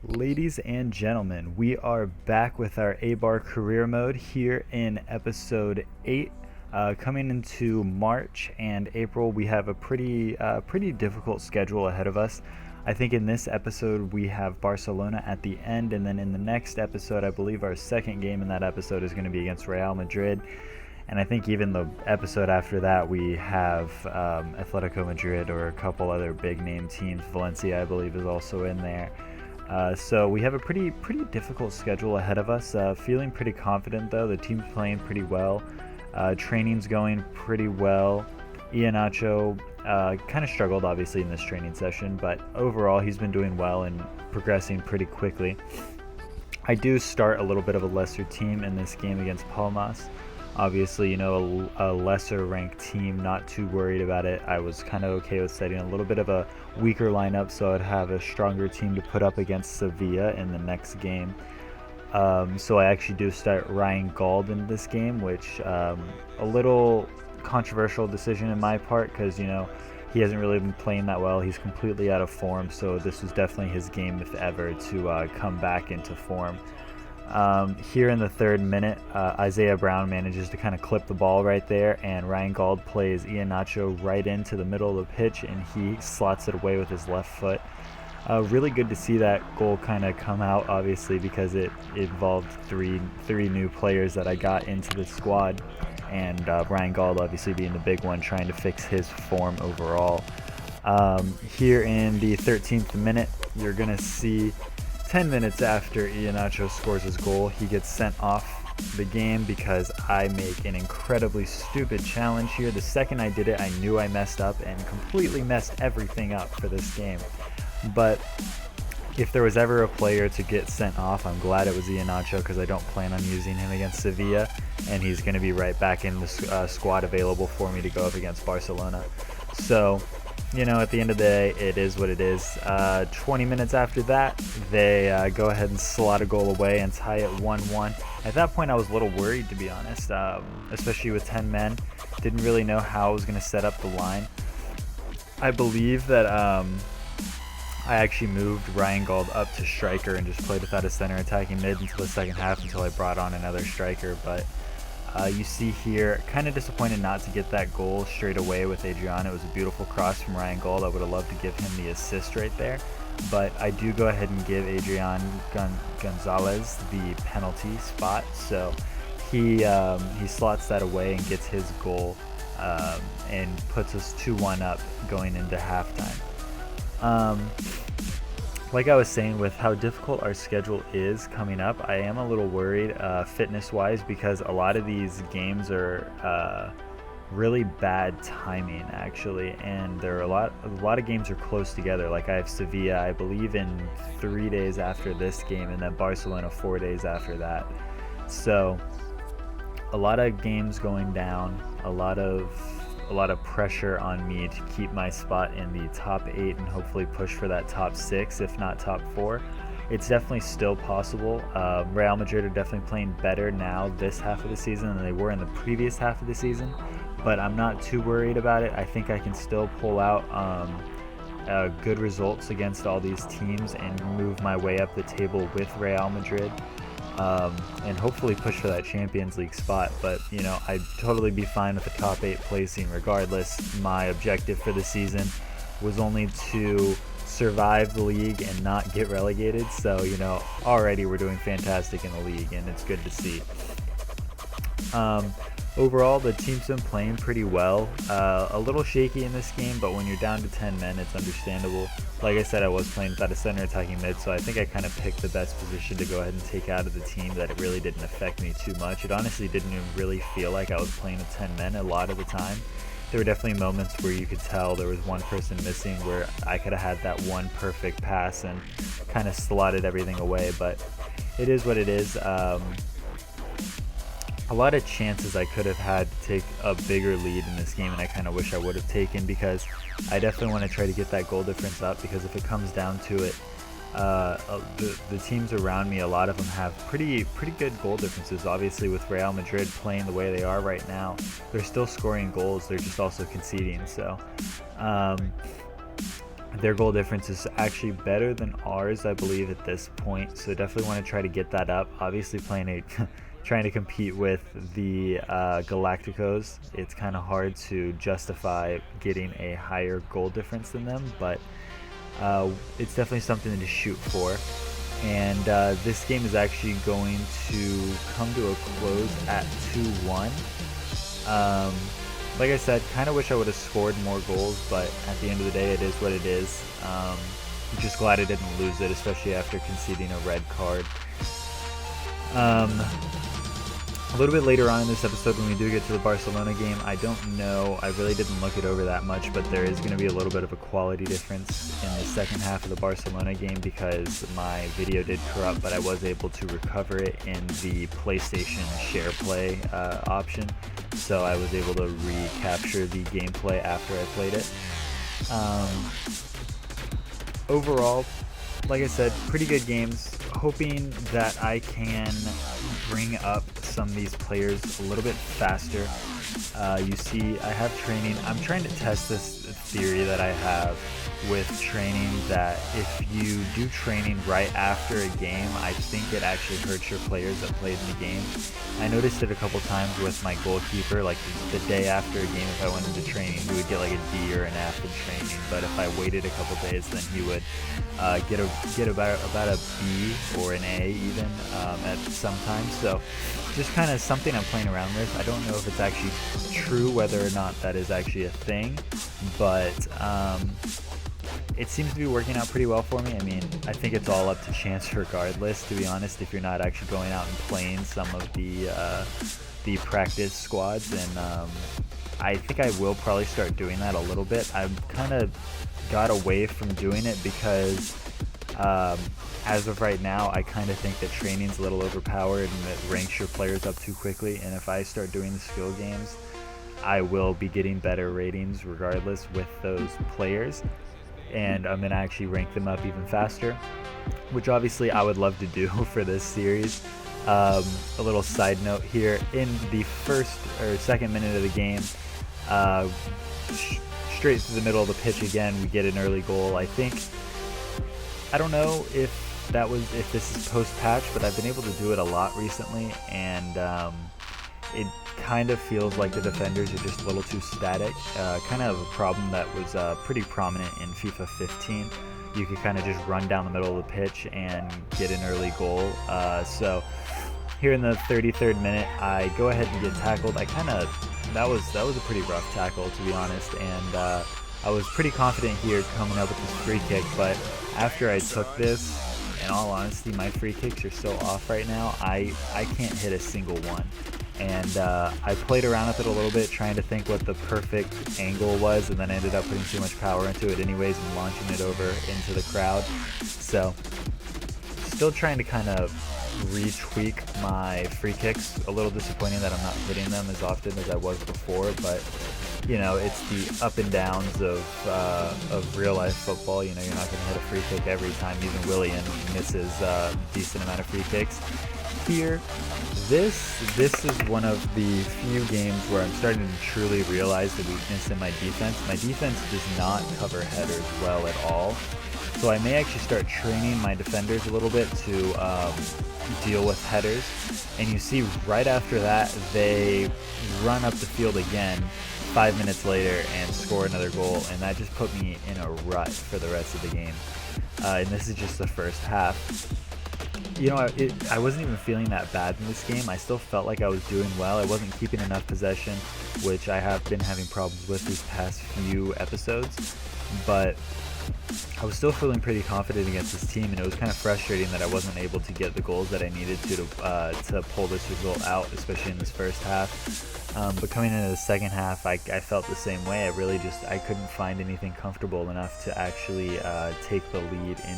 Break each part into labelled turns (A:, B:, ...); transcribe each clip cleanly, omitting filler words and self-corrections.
A: Ladies and gentlemen, we are back with our Eibar career mode here in episode 8. Coming into March and April, we have a pretty difficult schedule ahead of us. I think in this episode we have Barcelona at the end, and then in the next episode, I believe our second game in that episode is going to be against Real Madrid. And I think even the episode after that, we have Atletico Madrid or a couple other big name teams. Valencia, I believe, is also in there. So we have a pretty difficult schedule ahead of us. Feeling pretty confident though. The team's playing pretty well. Training's going pretty well. Iheanacho kind of struggled obviously in this training session, but overall he's been doing well and progressing pretty quickly. I do start a little bit of a lesser team in this game against Palmas. Obviously, a lesser ranked team, not too worried about it. I was kind of okay with setting a little bit of a weaker lineup so I'd have a stronger team to put up against Sevilla in the next game. So I actually do start Ryan Gauld in this game, which a little controversial decision in my part because, he hasn't really been playing that well. He's completely out of form, so this was definitely his game, if ever, to come back into form. Here in the third minute, Isaiah Brown manages to kind of clip the ball right there, and Ryan Gauld plays Iheanacho right into the middle of the pitch, and he slots it away with his left foot. Really good to see that goal kind of come out, obviously, because it involved three new players that I got into the squad, and Ryan Gauld obviously being the big one, trying to fix his form overall. Here in the 13th minute, you're going to see 10 minutes after Iheanacho scores his goal, he gets sent off the game because I make an incredibly stupid challenge here. The second I did it, I knew I messed up and completely messed everything up for this game. But if there was ever a player to get sent off, I'm glad it was Iheanacho because I don't plan on using him against Sevilla, and he's going to be right back in the squad available for me to go up against Barcelona. So, at the end of the day, it is what it is. 20 minutes after that, they go ahead and slot a goal away and tie it 1-1. At that point, I was a little worried, to be honest, especially with 10 men. Didn't really know how I was going to set up the line. I believe that I actually moved Ryan Gauld up to striker and just played without a center attacking mid until the second half until I brought on another striker. But you see here, kind of disappointed not to get that goal straight away with Adrian. It was a beautiful cross from Ryan Gauld. I would have loved to give him the assist right there. But I do go ahead and give Adrian Gonzalez the penalty spot. So he slots that away and gets his goal and puts us 2-1 up going into halftime. Like I was saying, with how difficult our schedule is coming up, I am a little worried fitness-wise because a lot of these games are really bad timing, actually, and there are a lot of games are close together. Like I have Sevilla, I believe, in 3 days after this game, and then Barcelona 4 days after that. So a lot of games going down, a lot of pressure on me to keep my spot in the top 8 and hopefully push for that top 6, if not top 4. It's definitely still possible. Real Madrid are definitely playing better now this half of the season than they were in the previous half of the season, but I'm not too worried about it. I think I can still pull out good results against all these teams and move my way up the table with Real Madrid. And hopefully push for that Champions League spot. But, I'd totally be fine with the top 8 placing regardless. My objective for the season was only to survive the league and not get relegated. So, already we're doing fantastic in the league, and it's good to see. Overall, the team's been playing pretty well. A little shaky in this game, but when you're down to 10 men, it's understandable. Like I said, I was playing without a center attacking mid, so I think I kind of picked the best position to go ahead and take out of the team, that it really didn't affect me too much. It honestly didn't even really feel like I was playing with 10 men a lot of the time. There were definitely moments where you could tell there was one person missing, where I could have had that one perfect pass and kind of slotted everything away, but it is what it is. A lot of chances I could have had to take a bigger lead in this game, and I kind of wish I would have taken, because I definitely want to try to get that goal difference up, because if it comes down to it, the teams around me, a lot of them have pretty good goal differences. Obviously, with Real Madrid playing the way they are right now, they're still scoring goals, they're just also conceding. So Their goal difference is actually better than ours, I believe, at this point. So definitely want to try to get that up. Obviously, trying to compete with the Galacticos, it's kind of hard to justify getting a higher goal difference than them, but it's definitely something to shoot for. And this game is actually going to come to a close at 2-1. Like I said, kind of wish I would have scored more goals, but at the end of the day, it is what it is. Just glad I didn't lose it, especially after conceding a red card. A little bit later on in this episode, when we do get to the Barcelona game, I don't know, I really didn't look it over that much, but there is going to be a little bit of a quality difference in the second half of the Barcelona game because my video did corrupt, but I was able to recover it in the PlayStation Share Play option, so I was able to recapture the gameplay after I played it. Overall, like I said, pretty good games. Hoping that I can bring up some of these players a little bit faster. You see, I have training. I'm trying to test this theory that I have with training, that if you do training right after a game, I think it actually hurts your players that played in the game. I noticed it a couple times with my goalkeeper, like the day after a game, if I went into training, he would get like a D or an F in training, but if I waited a couple days, then he would get about a B or an A even at some times. So just kind of something I'm playing around with. I don't know if it's actually true, whether or not that is actually a thing, but it seems to be working out pretty well for me. I mean, I think it's all up to chance regardless, to be honest, if you're not actually going out and playing some of the practice squads. And I think I will probably start doing that a little bit. I've kind of got away from doing it because as of right now, I kind of think that training's a little overpowered and it ranks your players up too quickly. And if I start doing the skill games, I will be getting better ratings regardless with those players. And I'm going to actually rank them up even faster, which obviously I would love to do for this series. A little side note here, in the first or second minute of the game, straight through the middle of the pitch again, we get an early goal. I don't know if this is post-patch, but I've been able to do it a lot recently, and it kind of feels like the defenders are just a little too static. Kind of a problem that was pretty prominent in FIFA 15. You could kind of just run down the middle of the pitch and get an early goal. So here in the 33rd minute, I go ahead and get tackled. That was a pretty rough tackle, to be honest, and I was pretty confident here coming up with this free kick, but after I took this, in all honesty, my free kicks are so off right now, I can't hit a single one. And I played around with it a little bit, trying to think what the perfect angle was, and then I ended up putting too much power into it anyways and launching it over into the crowd. So still trying to kind of retweak my free kicks. A little disappointing that I'm not hitting them as often as I was before, but you know, it's the up and downs of real life football. You know, you're not going to hit a free kick every time. Even Willian misses a decent amount of free kicks. Here, this is one of the few games where I'm starting to truly realize the weakness in my defense. My defense does not cover headers well at all. So I may actually start training my defenders a little bit to deal with headers. And you see right after that, they run up the field again 5 minutes later and score another goal. And that just put me in a rut for the rest of the game. And this is just the first half. You know, I wasn't even feeling that bad in this game. I still felt like I was doing well. I wasn't keeping enough possession, which I have been having problems with these past few episodes. But I was still feeling pretty confident against this team, and it was kind of frustrating that I wasn't able to get the goals that I needed to pull this result out, especially in this first half. But coming into the second half, I felt the same way. I couldn't find anything comfortable enough to actually take the lead in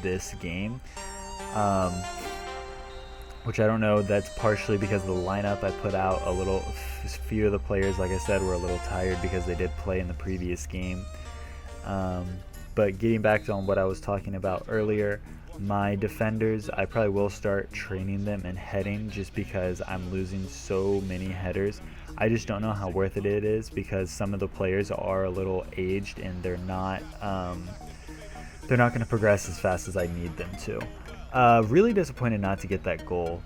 A: this game. Which I don't know, that's partially because of the lineup I put out. Few of the players, like I said, were a little tired because they did play in the previous game. But getting back on what I was talking about earlier, my defenders, I probably will start training them in heading just because I'm losing so many headers. I just don't know how worth it is because some of the players are a little aged and they're not they're not going to progress as fast as I need them to. Really disappointed not to get that goal.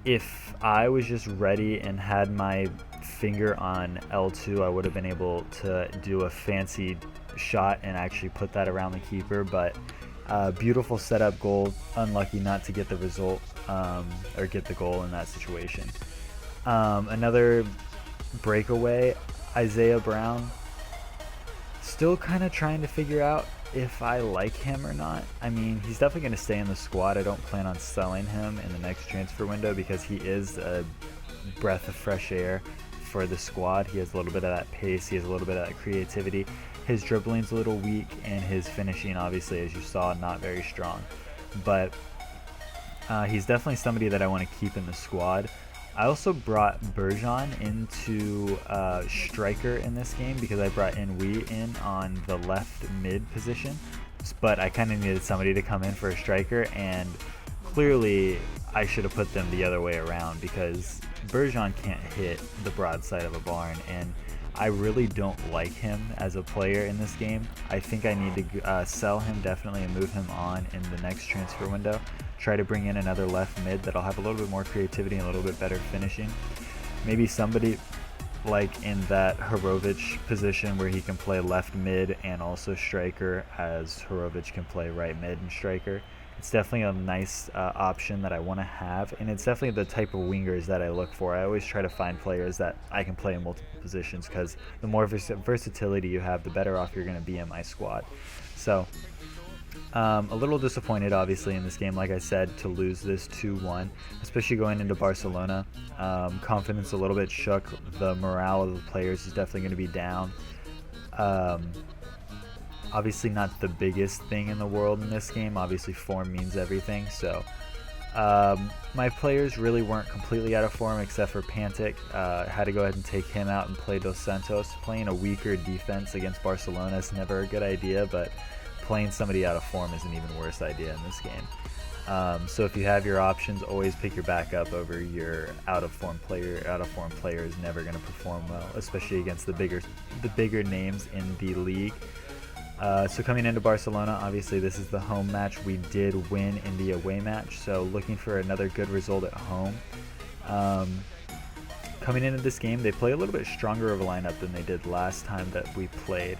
A: If I was just ready and had my finger on L2, I would have been able to do a fancy shot and actually put that around the keeper, but beautiful setup goal, unlucky not to get the result or get the goal in that situation. Another breakaway, Isaiah Brown, still kind of trying to figure out if I like him or not. I mean, he's definitely going to stay in the squad. I don't plan on selling him in the next transfer window because he is a breath of fresh air for the squad. He has a little bit of that pace. He has a little bit of that creativity. His dribbling's a little weak, and his finishing, obviously, as you saw, not very strong. But he's definitely somebody that I want to keep in the squad. I also brought Bergeron into striker in this game because I brought Inui in on the left mid position, but I kind of needed somebody to come in for a striker, and clearly I should have put them the other way around because Bergeron can't hit the broadside of a barn, and I really don't like him as a player in this game. I think I need to sell him definitely and move him on in the next transfer window. Try to bring in another left mid that'll have a little bit more creativity and a little bit better finishing. Maybe somebody like in that Hrovic position where he can play left mid and also striker, as Hrovic can play right mid and striker. It's definitely a nice option that I want to have, and it's definitely the type of wingers that I look for. I always try to find players that I can play in multiple positions because the more versatility you have, the better off you're going to be in my squad. So a little disappointed, obviously, in this game, like I said, to lose this 2-1, especially going into Barcelona. Confidence a little bit shook. The morale of the players is definitely going to be down. Obviously not the biggest thing in the world in this game. Obviously form means everything. So my players really weren't completely out of form except for Pantic. Had to go ahead and take him out and play Dos Santos. Playing a weaker defense against Barcelona is never a good idea, but playing somebody out of form is an even worse idea in this game. So if you have your options, always pick your backup over your out of form player. Out of form player is never going to perform well, especially against the bigger names in the league. So coming into Barcelona, obviously this is the home match. We did win in the away match, so looking for another good result at home. Coming into this game, they play a little bit stronger of a lineup than they did last time that we played.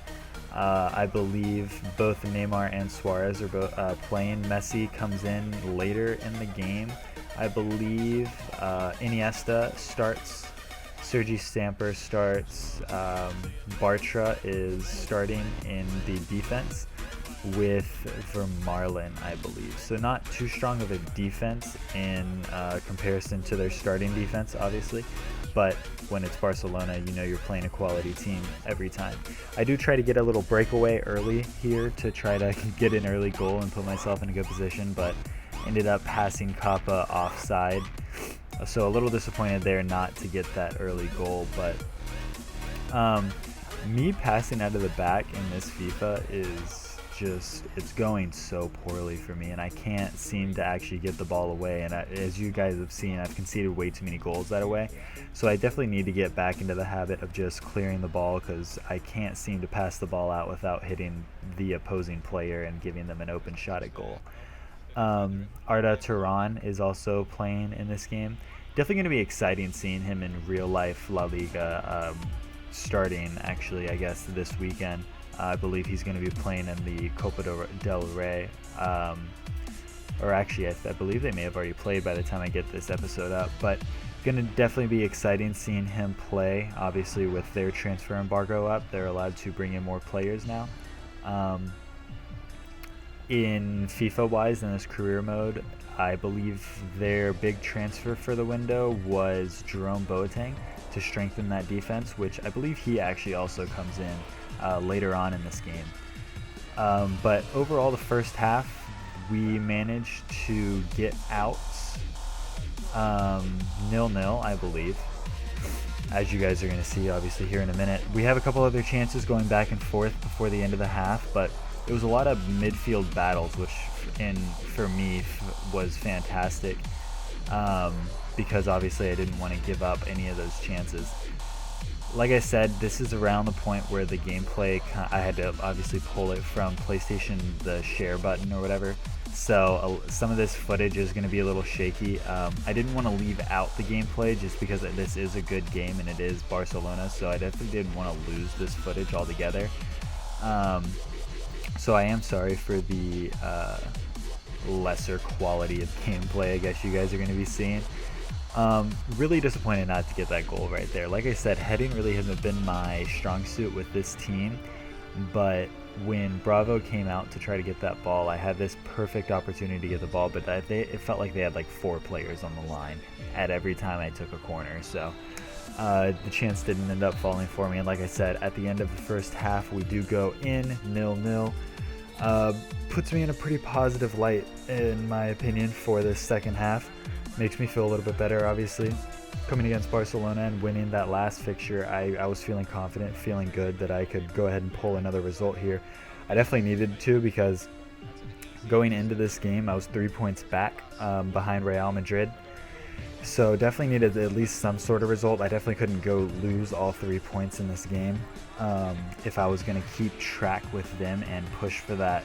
A: I believe both Neymar and Suarez are both playing. Messi comes in later in the game. I believe Iniesta starts. Sergi Stamper starts. Bartra is starting in the defense with Vermaelen, I believe. So not too strong of a defense in comparison to their starting defense, obviously. But when it's Barcelona, you know you're playing a quality team every time. I do try to get a little breakaway early here to try to get an early goal and put myself in a good position, but ended up passing Kappa offside. So a little disappointed there not to get that early goal, but me passing out of the back in this FIFA is just, it's going so poorly for me, and I can't seem to actually get the ball away, and as you guys have seen, I've conceded way too many goals that way, so I definitely need to get back into the habit of just clearing the ball because I can't seem to pass the ball out without hitting the opposing player and giving them an open shot at goal. Arda Turan is also playing in this game. Definitely going to be exciting seeing him in real life La Liga, starting actually I guess this weekend. I believe he's going to be playing in the Copa del Rey, or actually I believe they may have already played by the time I get this episode up, but going to definitely be exciting seeing him play. Obviously with their transfer embargo up, they're allowed to bring in more players now. In FIFA wise, in this career mode, I believe their big transfer for the window was Jerome Boateng to strengthen that defense, which I believe he actually also comes in later on in this game. But overall, the first half, we managed to get out 0-0, I believe, as you guys are going to see obviously here in a minute. We have a couple other chances going back and forth before the end of the half, but it was a lot of midfield battles, which for me was fantastic, because obviously I didn't want to give up any of those chances. like I said, this is around the point where the gameplay, I had to obviously pull it from PlayStation, the share button or whatever. So some of this footage is going to be a little shaky. I didn't want to leave out the gameplay just because this is a good game and it is Barcelona, so I definitely didn't want to lose this footage altogether. So I am sorry for the lesser quality of gameplay I guess you guys are going to be seeing. Really disappointed not to get that goal right there. Like I said, heading really hasn't been my strong suit with this team, but when Bravo came out to try to get that ball, I had this perfect opportunity to get the ball, but it felt like they had like 4 players on the line at every time I took a corner, so the chance didn't end up falling for me. And like I said, at the end of the first half, we do go in 0-0. Puts me in a pretty positive light, in my opinion, for this second half. Makes me feel a little bit better, obviously. Coming against Barcelona and winning that last fixture, I was feeling confident, feeling good that I could go ahead and pull another result here. I definitely needed to, because going into this game, I was 3 points back behind Real Madrid. So definitely needed at least some sort of result. I definitely couldn't go lose all 3 points in this game if I was going to keep track with them and push for that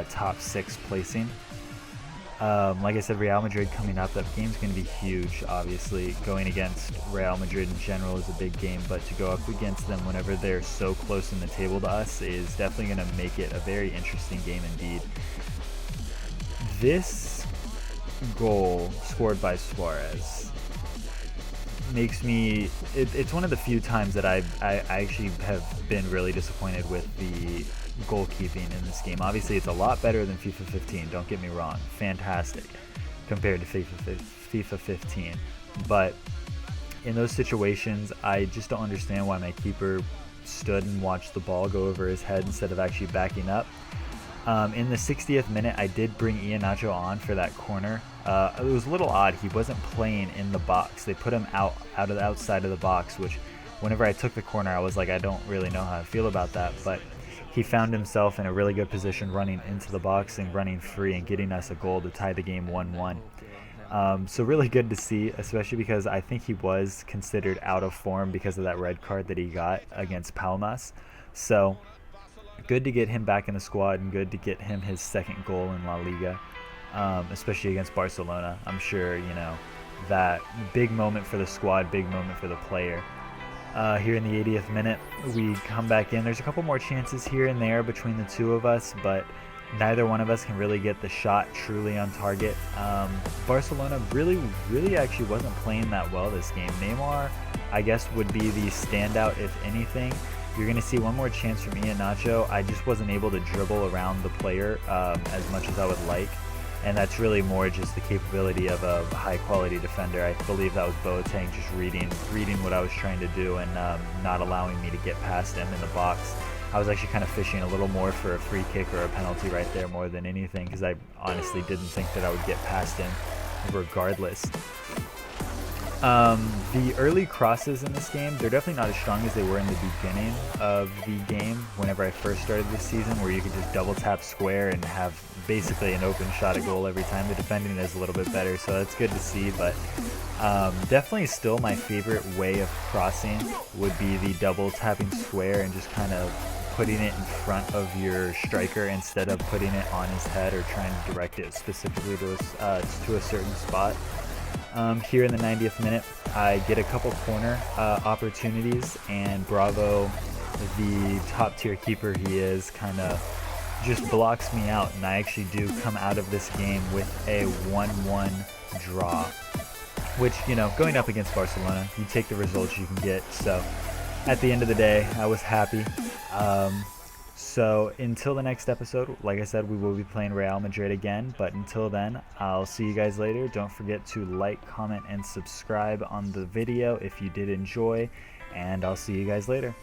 A: top 6 placing. Like I said, Real Madrid coming up, that game's going to be huge, obviously. Going against Real Madrid in general is a big game, but to go up against them whenever they're so close in the table to us is definitely going to make it a very interesting game indeed. This goal scored by Suarez makes me, it's one of the few times that I actually have been really disappointed with the goalkeeping in this game. Obviously, it's a lot better than FIFA 15, don't get me wrong. Fantastic compared to FIFA 15. But in those situations, I just don't understand why my keeper stood and watched the ball go over his head instead of actually backing up. In the 60th minute, I did bring Iheanacho on for that corner. It was a little odd. He wasn't playing in the box. They put him out of the outside of the box, which whenever I took the corner, I was like, I don't really know how I feel about that. But he found himself in a really good position running into the box and running free and getting us a goal to tie the game 1-1. So really good to see, especially because I think he was considered out of form because of that red card that he got against Palmas. So good to get him back in the squad and good to get him his second goal in La Liga, especially against Barcelona. I'm sure, you know, that big moment for the squad, big moment for the player. Here in the 80th minute, we come back in. There's a couple more chances here and there between the two of us, but neither one of us can really get the shot truly on target. Barcelona really actually wasn't playing that well this game. Neymar, I guess, would be the standout if anything. You're going to see one more chance from Iheanacho. I just wasn't able to dribble around the player as much as I would like. And that's really more just the capability of a high-quality defender. I believe that was Boateng just reading what I was trying to do and not allowing me to get past him in the box. I was actually kind of fishing a little more for a free kick or a penalty right there more than anything, because I honestly didn't think that I would get past him regardless. The early crosses in this game, they're definitely not as strong as they were in the beginning of the game whenever I first started this season, where you could just double tap square and have basically an open shot at goal every time. The defending is a little bit better, so that's good to see, but definitely still my favorite way of crossing would be the double tapping square and just kind of putting it in front of your striker instead of putting it on his head or trying to direct it specifically to a certain spot. Here in the 90th minute, I get a couple corner opportunities, and Bravo, the top tier keeper he is, kind of just blocks me out, and I actually do come out of this game with a 1-1 draw, which, you know, going up against Barcelona, you take the results you can get. So at the end of the day, I was happy. So until the next episode, like I said, we will be playing Real Madrid again, but until then, I'll see you guys later. Don't forget to like, comment, and subscribe on the video if you did enjoy, and I'll see you guys later.